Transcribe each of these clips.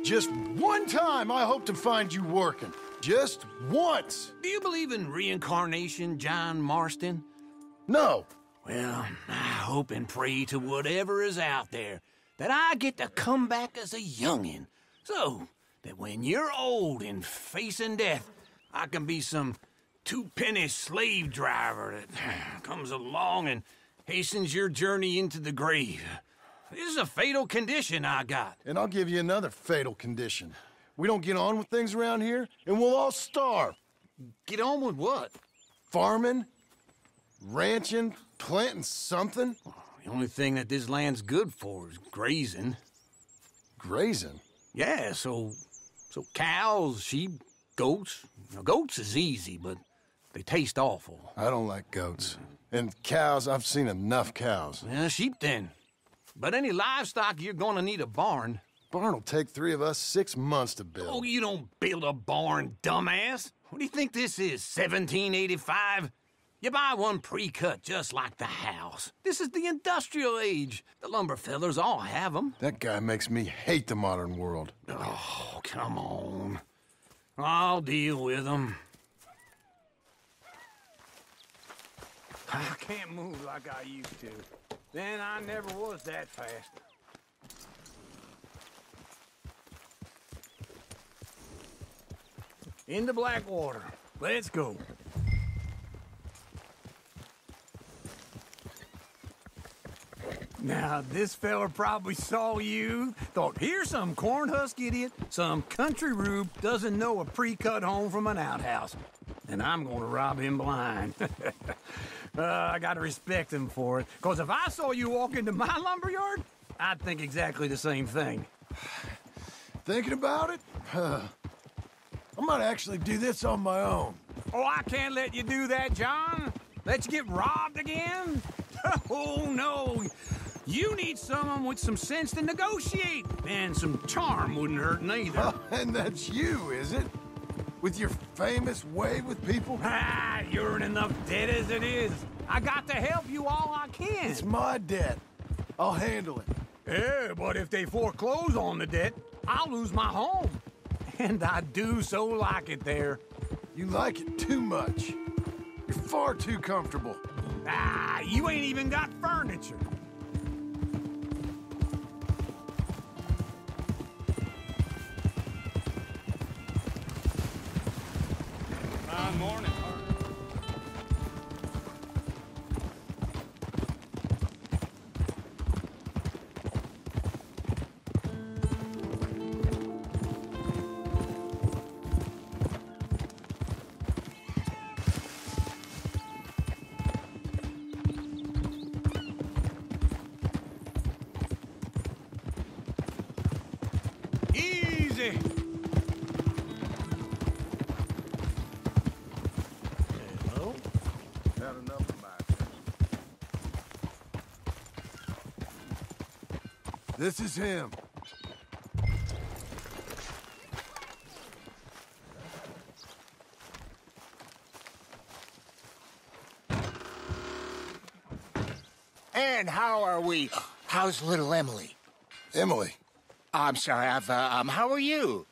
Just one time I hope to find you working. Just once. Do you believe in reincarnation, John Marston? No. Well, I hope and pray to whatever is out there that I get to come back as a youngin', so that when you're old and facing death, I can be some two-penny slave driver that comes along and hastens your journey into the grave. This is a fatal condition I got. And I'll give you another fatal condition. We don't get on with things around here, and we'll all starve. Get on with what? Farming, ranching, planting something. The only thing that this land's good for is grazing. Grazing? Yeah, so cows, sheep, goats. Now, goats is easy, but they taste awful. I don't like goats. And cows, I've seen enough cows. Yeah, sheep then. But any livestock, you're gonna need a barn. Barn will take 3 of us 6 months to build. Oh, you don't build a barn, dumbass. What do you think this is, 1785? You buy one pre-cut just like the house. This is the industrial age. The lumber fellers all have them. That guy makes me hate the modern world. Oh, come on. I'll deal with them. I can't move like I used to. Then I never was that fast. Into Blackwater. Let's go. Now, this fella probably saw you, thought, here's some corn husk idiot, some country rube doesn't know a pre-cut home from an outhouse. And I'm gonna rob him blind. I gotta respect him for it, because if I saw you walk into my lumberyard, I'd think exactly the same thing. Thinking about it? I might actually do this on my own. Oh, I can't let you do that, John. Let you get robbed again? Oh, no. You need someone with some sense to negotiate, and some charm wouldn't hurt neither. And that's you, is it? With your famous way with people? Ah, you're in enough debt as it is. I got to help you all I can. It's my debt. I'll handle it. Yeah, but if they foreclose on the debt, I'll lose my home. And I do so like it there. You like it too much. You're far too comfortable. Ah, you ain't even got furniture. Morning. Easy. Hello? Had enough of my This is him. And how are we? How's little Emily? Emily, I'm sorry, how are you?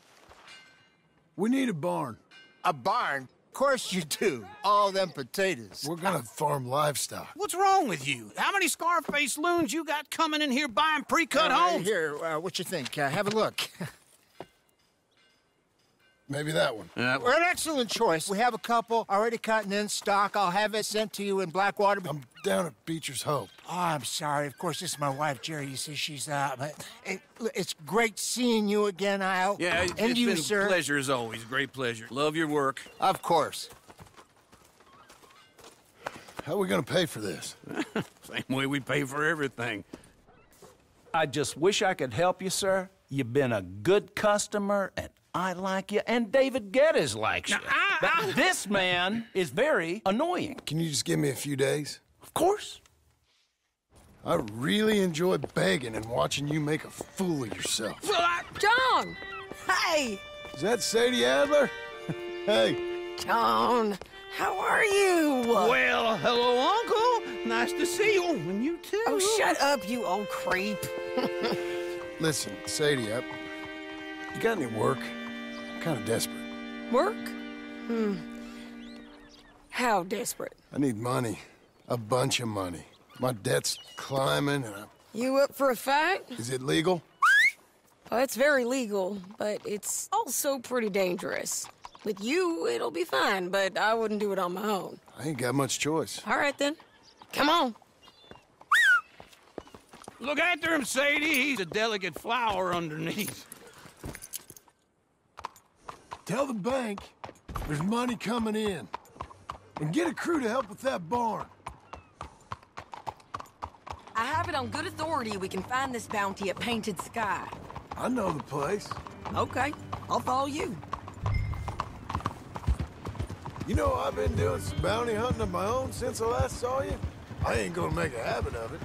we need a barn. A barn? Of course you do. All them potatoes. We're gonna farm livestock. What's wrong with you? How many Scarface loons you got coming in here buying pre-cut homes? Here, what you think? Have a look. Maybe that one. We're an excellent choice. We have a couple already cut and in stock. I'll have it sent to you in Blackwater. I'm down at Beecher's Hope. Oh, I'm sorry. Of course, this is my wife, Jerry. You see, she's, but it's great seeing you again, Al. Yeah, and it's you, been sir. a pleasure as always. Great pleasure. Love your work. Of course. How are we gonna pay for this? Same way we pay for everything. I just wish I could help you, sir. You've been a good customer, and I like you, and David Geddes likes you. But this man is very annoying. Can you just give me a few days? Of course. I really enjoy begging and watching you make a fool of yourself. John! Hey! Is that Sadie Adler? Hey. John, how are you? Well, hello, Uncle. Nice to see you. And you too. Oh, shut up, you old creep. Listen, Sadie, You got any work? I'm kind of desperate. Work? How desperate? I need money. A bunch of money. My debt's climbing and You up for a fight? Is it legal? Oh, it's very legal, but it's also pretty dangerous. With you, it'll be fine, but I wouldn't do it on my own. I ain't got much choice. All right, then. Come on. Look after him, Sadie. He's a delicate flower underneath. Tell the bank there's money coming in. And get a crew to help with that barn. I have it on good authority we can find this bounty at Painted Sky. I know the place. Okay, I'll follow you. You know, I've been doing some bounty hunting of my own since I last saw you. I ain't gonna make a habit of it.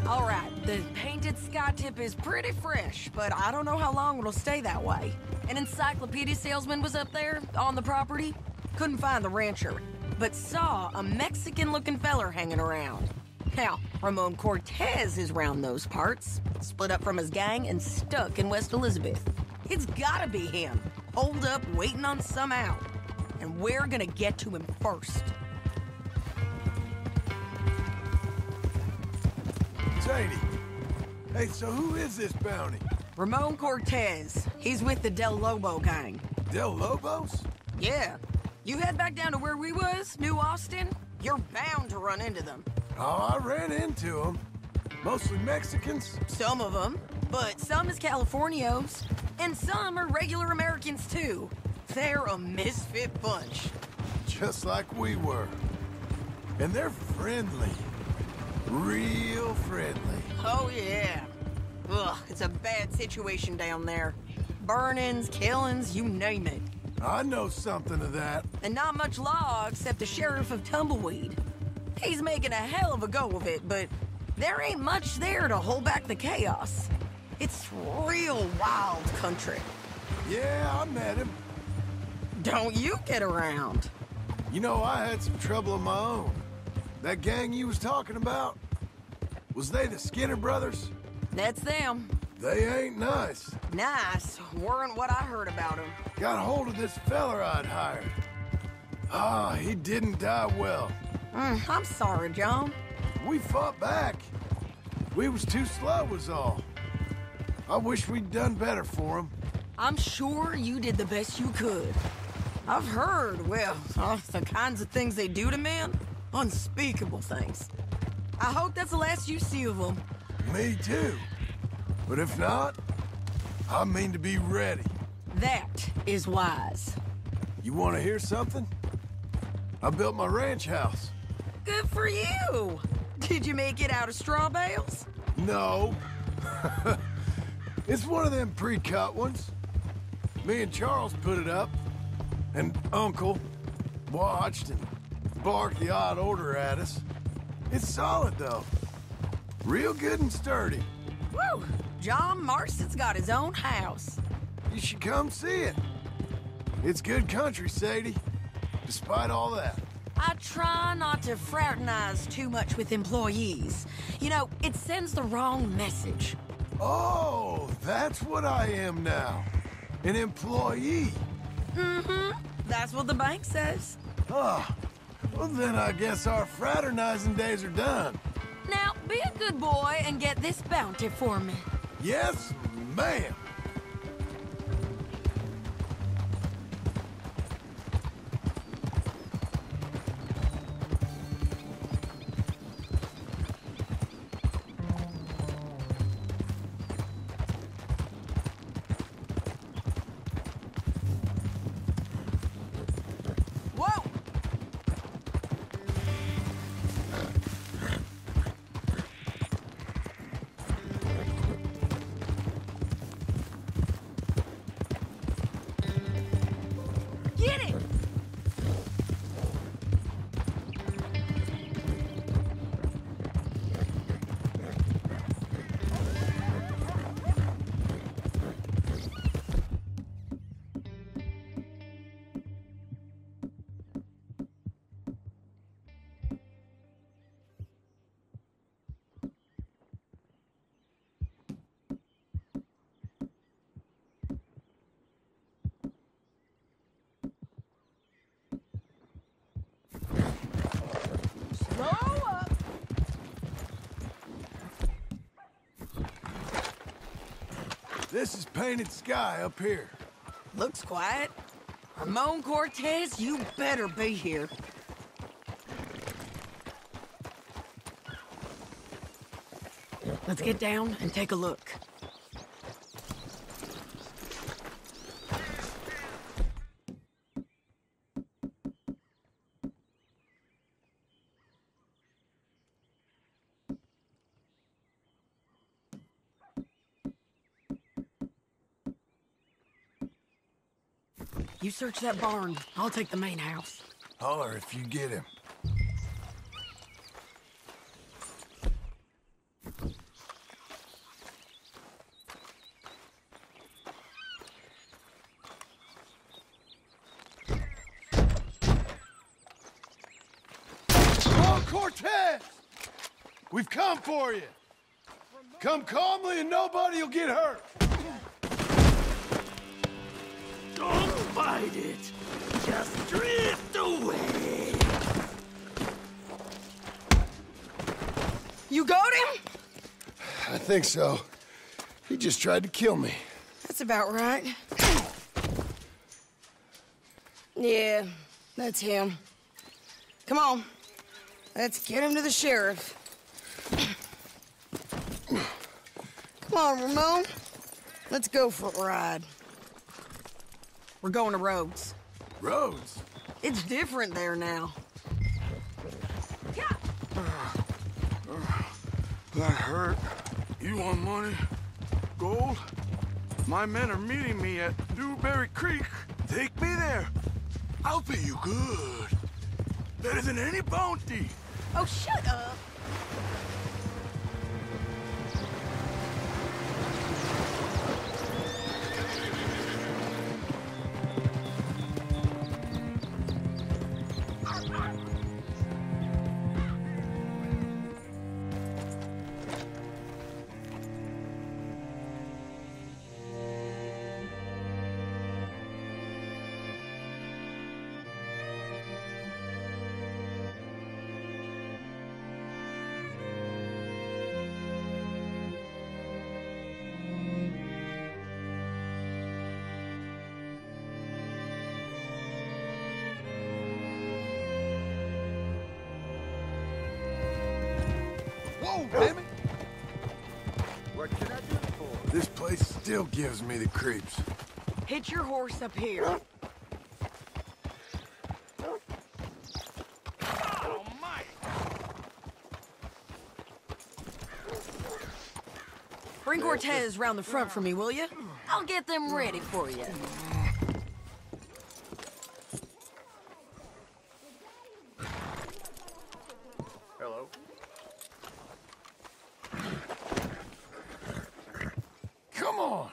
All right, the Painted Sky tip is pretty fresh, but I don't know how long it'll stay that way. An encyclopedia salesman was up there on the property. Couldn't find the rancher, but saw a Mexican-looking feller hanging around. Now, Ramon Cortez is round those parts, split up from his gang and stuck in West Elizabeth. It's gotta be him, holed up waiting on some out. And we're gonna get to him first. Sadie. Hey, so who is this bounty? Ramon Cortez. He's with the Del Lobo gang. Del Lobos? Yeah. You head back down to where we was, New Austin, you're bound to run into them. Oh, I ran into them. Mostly Mexicans. Some of them, but some is Californios, and some are regular Americans too. They're a misfit bunch. Just like we were. And they're friendly. Real friendly. Oh yeah. Ugh, it's a bad situation down there. Burnings, killings, you name it. I know something of that. And not much law except the sheriff of Tumbleweed. He's making a hell of a go of it, but there ain't much there to hold back the chaos. It's real wild country. Yeah, I met him. Don't you get around. You know, I had some trouble of my own. That gang you was talking about, was they the Skinner brothers? That's them. They ain't nice. Nice. Weren't what I heard about them. Got a hold of this feller I'd hired. Ah, he didn't die well. I'm sorry, John. We fought back. We was too slow was all. I wish we'd done better for him. I'm sure you did the best you could. I've heard, well, the kinds of things they do to men. Unspeakable things. I hope that's the last you see of them. Me too. But if not, I mean to be ready. That is wise. You want to hear something? I built my ranch house. Good for you. Did you make it out of straw bales? No. It's one of them pre-cut ones. Me and Charles put it up, and Uncle watched and barked the odd order at us. It's solid, though. Real good and sturdy. Woo! John Marston's got his own house. You should come see it. It's good country, Sadie, despite all that. I try not to fraternize too much with employees. You know, it sends the wrong message. Oh, that's what I am now. An employee. Mm-hmm. That's what the bank says. Ah, well then I guess our fraternizing days are done. Now, be a good boy and get this bounty for me. Yes, ma'am. Whoa! This is Painted Sky up here. Looks quiet. Ramon Cortez, you better be here. Let's get down and take a look. You search that barn. I'll take the main house. Holler if you get him. Oh, Cortez! We've come for you. Come calmly and nobody will get hurt. Don't fight it. Just drift away. You got him? I think so. He just tried to kill me. That's about right. Yeah, that's him. Come on. Let's get him to the sheriff. Come on, Ramon. Let's go for a ride. We're going to Rhodes. Rhodes? It's different there now. That hurt. You want money? Gold? My men are meeting me at Newberry Creek. Take me there. I'll pay you good. Better than any bounty. Oh, shut up. Whoa, damn it! What can I do for? This place still gives me the creeps. Hitch your horse up here. Oh, my. Bring Cortez round the front for me, will you? I'll get them ready for you. Hello. Come on!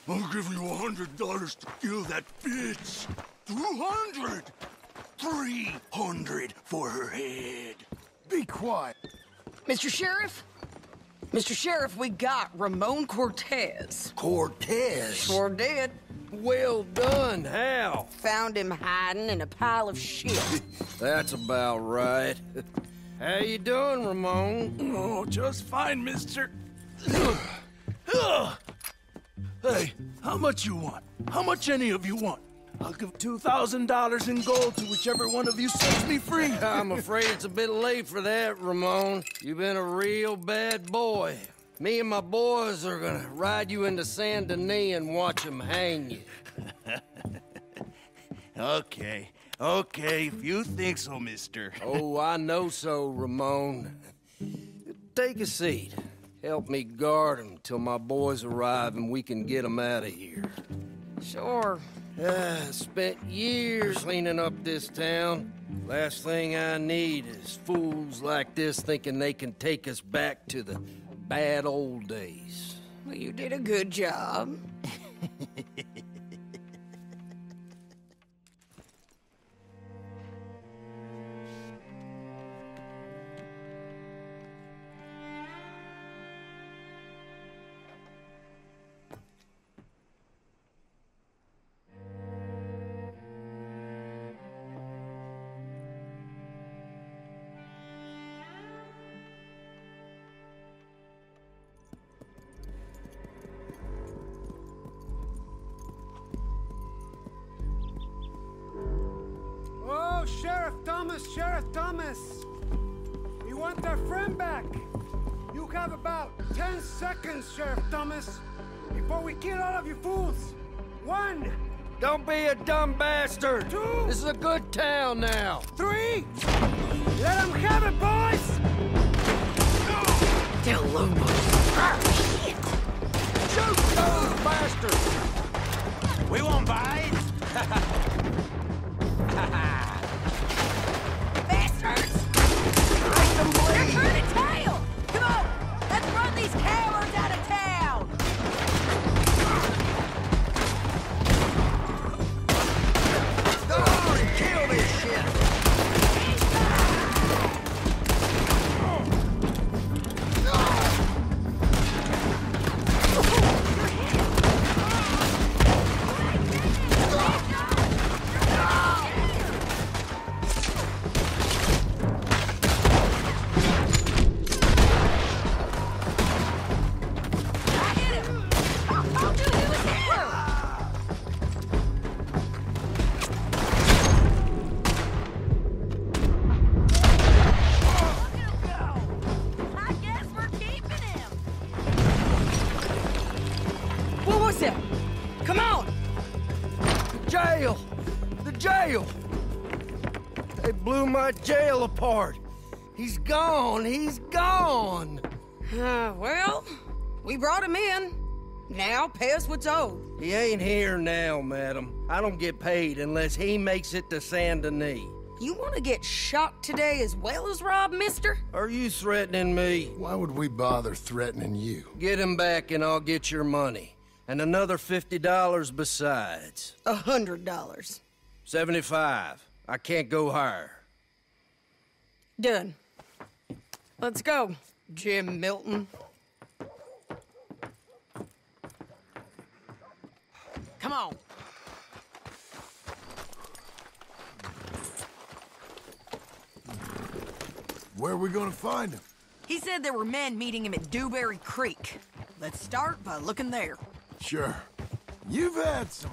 I'll give you $100 to kill that bitch. 200. 300 for her head. Be quiet. Mr. Sheriff? Mr. Sheriff, we got Ramon Cortez. Cortez? Sure did. Well done, Hal. Found him hiding in a pile of shit. That's about right. How you doing, Ramon? Oh, just fine, mister. Hey, how much you want? How much any of you want? I'll give $2,000 in gold to whichever one of you sets me free. I'm afraid it's a bit late for that, Ramon. You've been a real bad boy. Me and my boys are gonna ride you into Saint Denis and watch them hang you. Okay, if you think so, mister. Oh, I know so, Ramon. Take a seat. Help me guard them till my boys arrive and we can get them out of here. Sure. Spent years cleaning up this town. Last thing I need is fools like this thinking they can take us back to the bad old days. Well, you did a good job. Hello, Sheriff Thomas, Sheriff Thomas. We want our friend back. You have about 10 seconds, Sheriff Thomas, before we kill all of you fools. 1. Don't be a dumb bastard. 2. This is a good town now. 3. Let them have it, boys. Del Lobo. Shoot those bastards. We won't bite. Bastards! They're turning tail! Come on! Let's run these cowards out of town! Go on and kill this shit. Come on! Jail! The jail! They blew my jail apart. He's gone. He's gone. Well, we brought him in. Now pay us what's owed. He ain't here now, madam. I don't get paid unless he makes it to Saint Denis. You want to get shot today as well as Rob, mister? Are you threatening me? Why would we bother threatening you? Get him back and I'll get your money. And another $50 besides. $100. 75. I can't go higher. Done. Let's go, Jim Milton. Come on. Where are we gonna find him? He said there were men meeting him at Dewberry Creek. Let's start by looking there. Sure. You've had some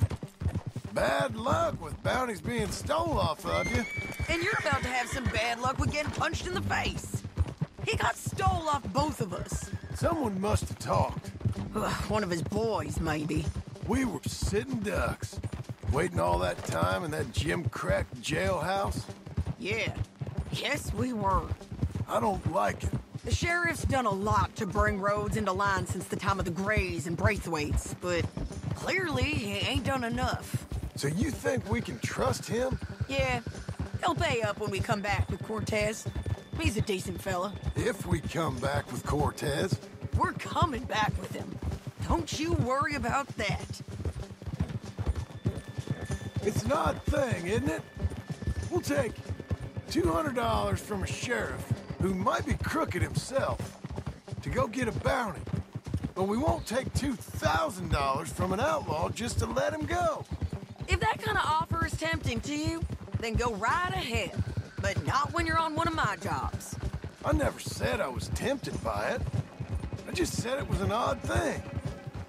bad luck with bounties being stole off of you. And you're about to have some bad luck with getting punched in the face. He got stole off both of us. Someone must have talked. One of his boys, maybe. We were sitting ducks, waiting all that time in that gim-crack jailhouse. Yeah. Yes, we were. I don't like it. The sheriff's done a lot to bring roads into line since the time of the Grays and Braithwaites, but clearly he ain't done enough. So you think we can trust him? Yeah, he'll pay up when we come back with Cortez. He's a decent fella. If we come back with Cortez. We're coming back with him. Don't you worry about that. It's an odd thing, isn't it? We'll take $200 from a sheriff who might be crooked himself to go get a bounty. But we won't take $2,000 from an outlaw just to let him go. If that kind of offer is tempting to you, then go right ahead. But not when you're on one of my jobs. I never said I was tempted by it. I just said it was an odd thing.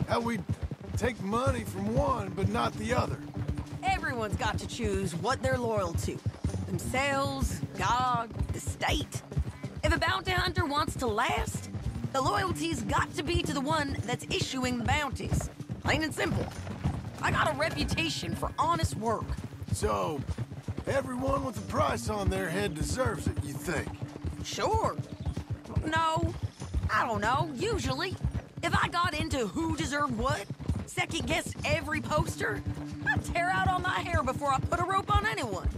How we'd take money from one but not the other. Everyone's got to choose what they're loyal to. Themselves, God, the state. If a bounty hunter wants to last, the loyalty's got to be to the one that's issuing the bounties. Plain and simple. I got a reputation for honest work. So, everyone with a price on their head deserves it, you think? Sure. No, I don't know, usually. If I got into who deserved what, second-guessed every poster, I'd tear out all my hair before I put a rope on anyone.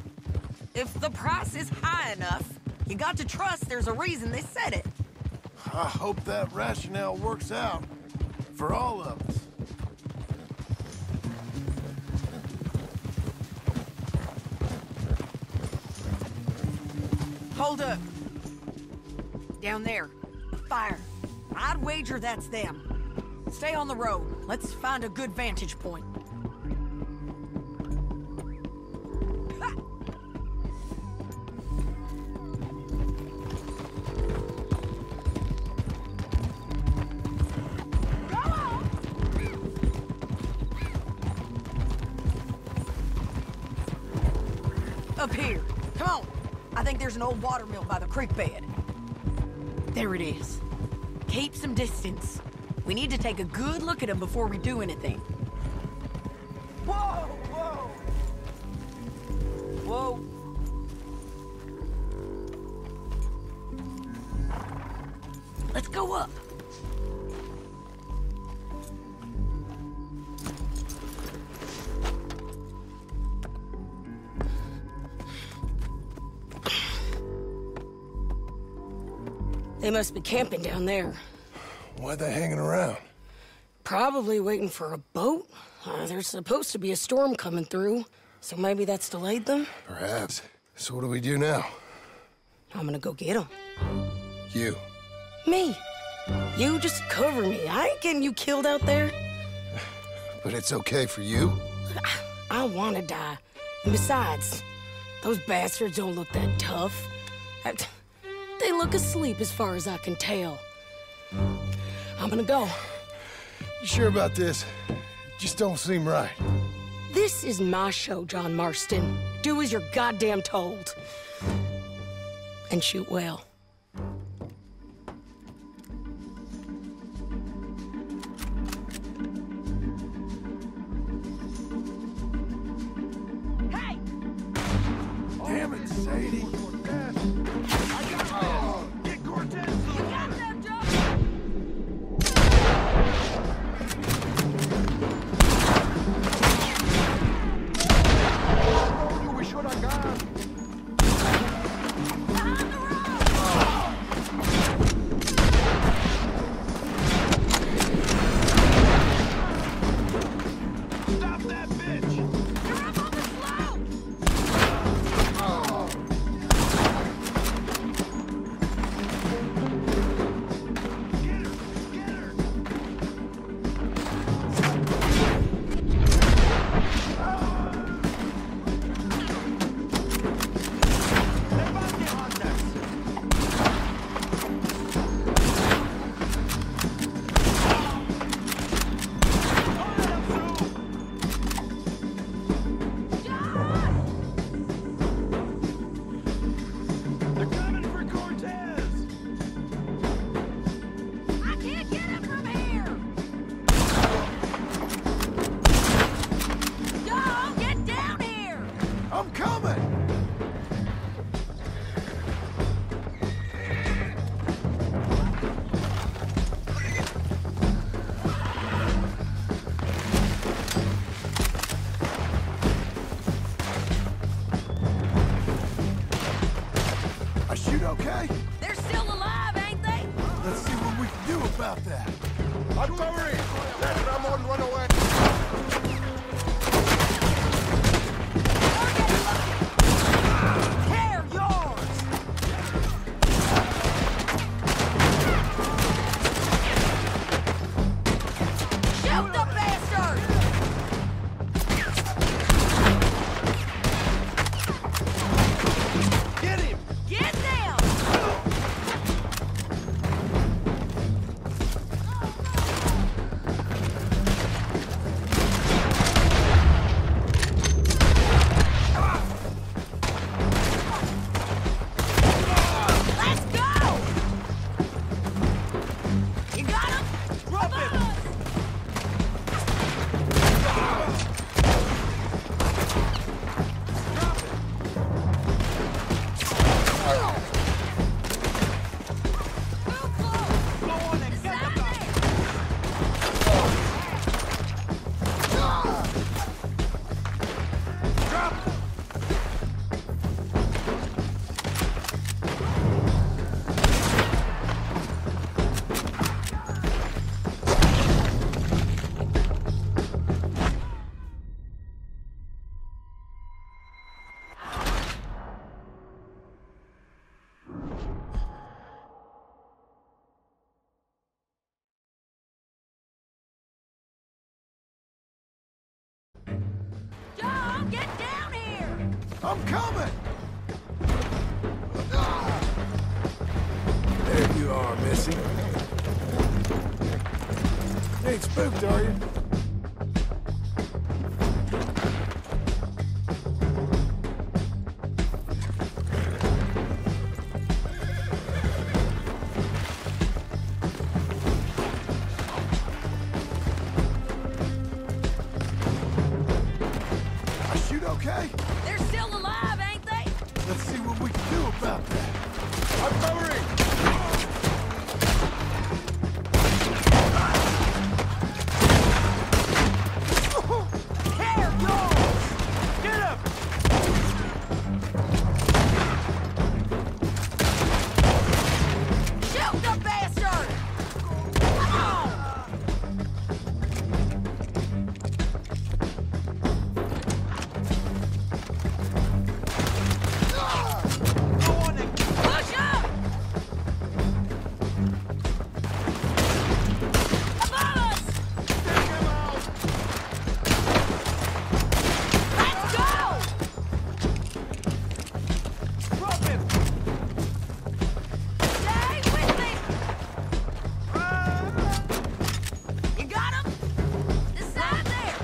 If the price is high enough, you got to trust there's a reason they said it. I hope that rationale works out for all of us. Hold up. Down there. A fire. I'd wager that's them. Stay on the road. Let's find a good vantage point. Ha! Go on! Up here. Come on. I think there's an old water mill by the creek bed. There it is. Keep some distance. We need to take a good look at him before we do anything. Whoa! Whoa! Whoa! Let's go up. They must be camping down there. Why are they hanging around? Probably waiting for a boat. There's supposed to be a storm coming through, so maybe that's delayed them? Perhaps. So what do we do now? I'm gonna go get them. You. Me. You just cover me. I ain't getting you killed out there. But it's okay for you? I wanna die. And besides, those bastards don't look that tough. They look asleep as far as I can tell. I'm gonna go. You sure about this? Just don't seem right. This is my show, John Marston. Do as you're goddamn told. And shoot well. Hey! Damn it, Sadie. Get Cortez! You got them, Joe! We should have gone. Behind the road! Stop that bitch! You're up on the slope! Get her! They're coming for Cortez! I can't get him from here! Joe, get down here! I'm coming! I shoot okay? They're still alive, ain't they? Let's see what we can do about that. I'm covering! Let Ramon run away! They're yours! Shoot the bastard! Get him! Get them! Let's go! You got him? Drop it! John, get down here! I'm coming! There you are, Missy. Ain't spooked, are you? Stop that. Artillery! Here, yours! Get him! Shoot the bastard! Come on! Push up! Above us! Let's go! Stay with me! You got him? This side there!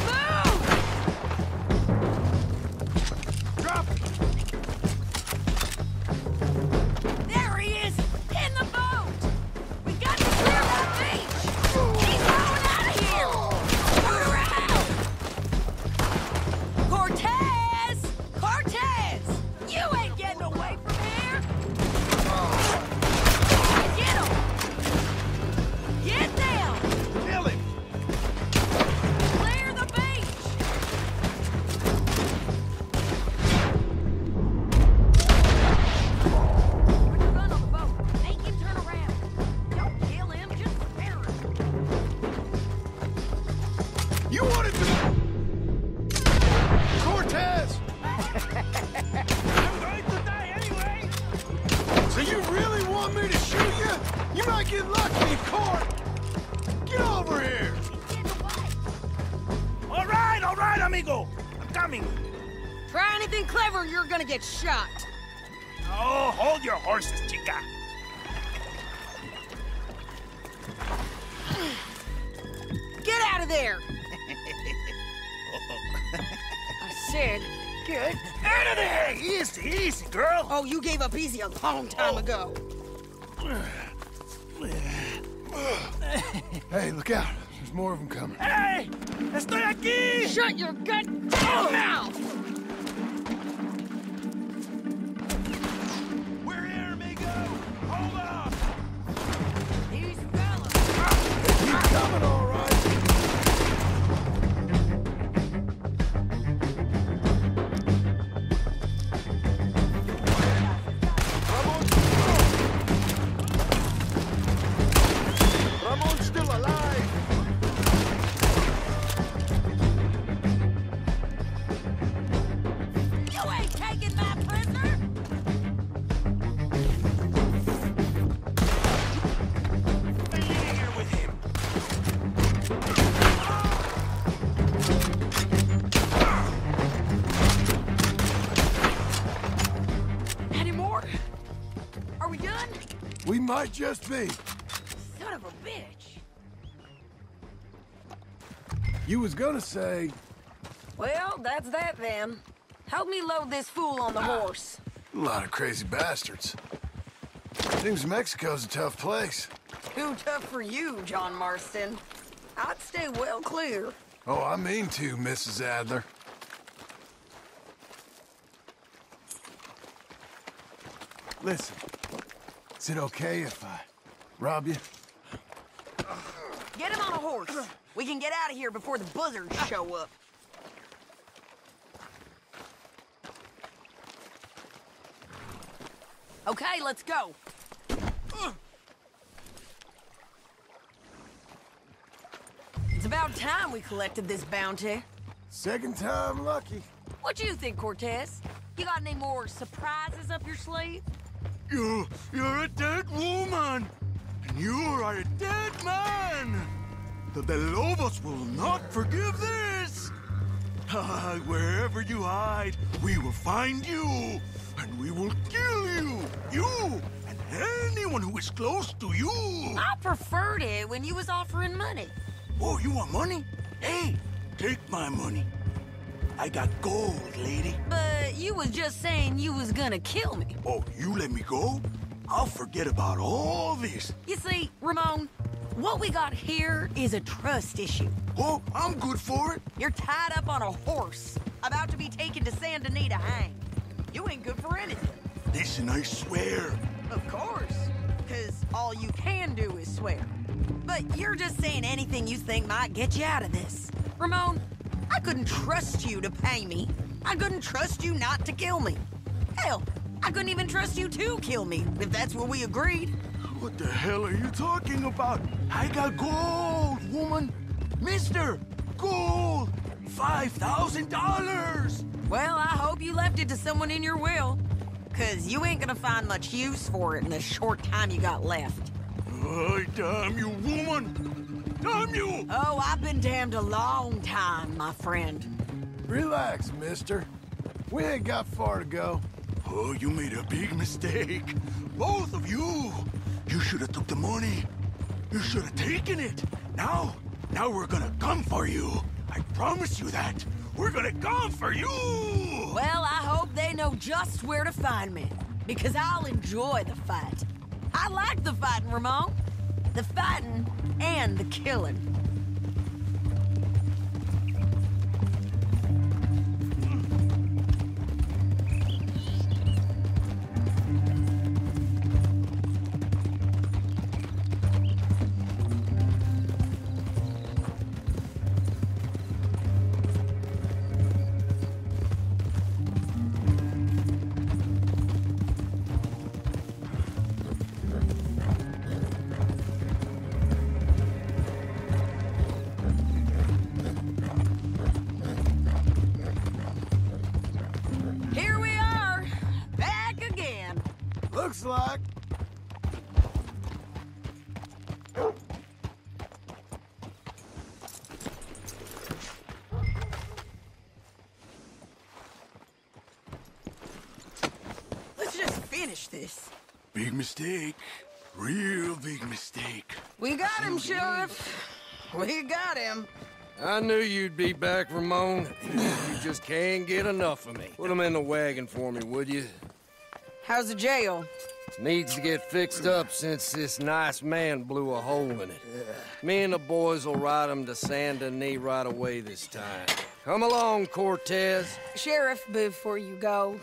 Move! Drop it! There he is! In the boat! We got to clear that beach! He's going out of here! Turn around! Cortez! Cortez! You ain't getting away from here! Get him! Get down! Kill him! Clear the beach! Put your gun on the boat. Make him turn around. Don't kill him, just spare him. You wanted to... Cortez! I'm going to die anyway! So you really want me to shoot you? You might get lucky in court! Get over here! All right, amigo. I'm coming. Try anything clever, you're gonna get shot. Oh, hold your horses, chica. Get out of there! I said, get Out of there! Easy, easy, girl. Oh, you gave up easy a long time ago. Hey, look out. There's more of them coming. Hey! Estoy aquí! Shut your goddamn mouth! We're here, amigo! Hold on! These fellas. Keep coming, all right. Ramon's still alive. You ain't taking my prisoner! Stay in here with him. Any more? Are we done? We might just be. Son of a bitch. You was gonna say... Well, that's that then. Help me load this fool on the horse. A lot of crazy bastards. Seems Mexico's a tough place. Too tough for you, John Marston. I'd stay well clear. Oh, I mean to, Mrs. Adler. Listen, is it okay if I rob you? Get him on a horse. We can get out of here before the buzzards show up. Okay, let's go. It's about time we collected this bounty. Second time lucky. What you think, Cortez? You got any more surprises up your sleeve? You're a dead woman, and you are a dead man. The De Lobos will not forgive this. Wherever you hide, we will find you, and we will kill you. You and anyone who is close to you. I preferred it when you was offering money. Oh, you want money? Hey, take my money. I got gold, lady. But you was just saying you was gonna kill me. Oh, you let me go? I'll forget about all this. You see, Ramon, what we got here is a trust issue. Oh, I'm good for it. You're tied up on a horse. about to be taken to Saint Denis to hang. You ain't good for anything. Listen, I swear. Of course, because all you can do is swear. But you're just saying anything you think might get you out of this. Ramon, I couldn't trust you to pay me. I couldn't trust you not to kill me. Hell, I couldn't even trust you to kill me, if that's what we agreed. What the hell are you talking about? I got gold, woman. Mister, gold. $5,000. Well, I hope you left it to someone in your will. Because you ain't gonna find much use for it in the short time you got left. Oh, damn you, woman. Damn you. Oh, I've been damned a long time, my friend. Relax, mister. We ain't got far to go. Oh, you made a big mistake. Both of you. You should have took the money. You should have taken it. Now we're gonna come for you. I promise you that. We're gonna come for you! Well, I hope they know just where to find me. Because I'll enjoy the fight. I like the fighting, Ramon. The fighting and the killing. Looks like. Let's just finish this. Big mistake. Real big mistake. We got him, Sheriff. We got him. I knew you'd be back, Ramon. You just can't get enough of me. Put him in the wagon for me, would you? How's the jail? Needs to get fixed up since this nice man blew a hole in it. Me and the boys will ride him to Saint Denis right away this time. Come along, Cortez. Sheriff, before you go...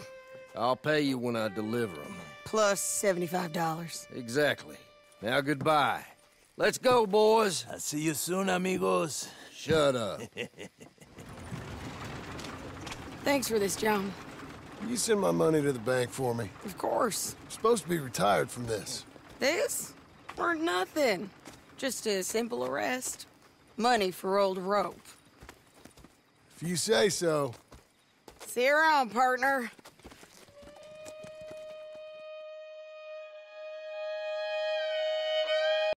I'll pay you when I deliver him. Plus $75. Exactly. Now goodbye. Let's go, boys. I'll see you soon, amigos. Shut up. Thanks for this, John. You send my money to the bank for me. Of course. I'm supposed to be retired from this. This? Weren't nothing. Just a simple arrest. Money for old rope. If you say so. See you around, partner.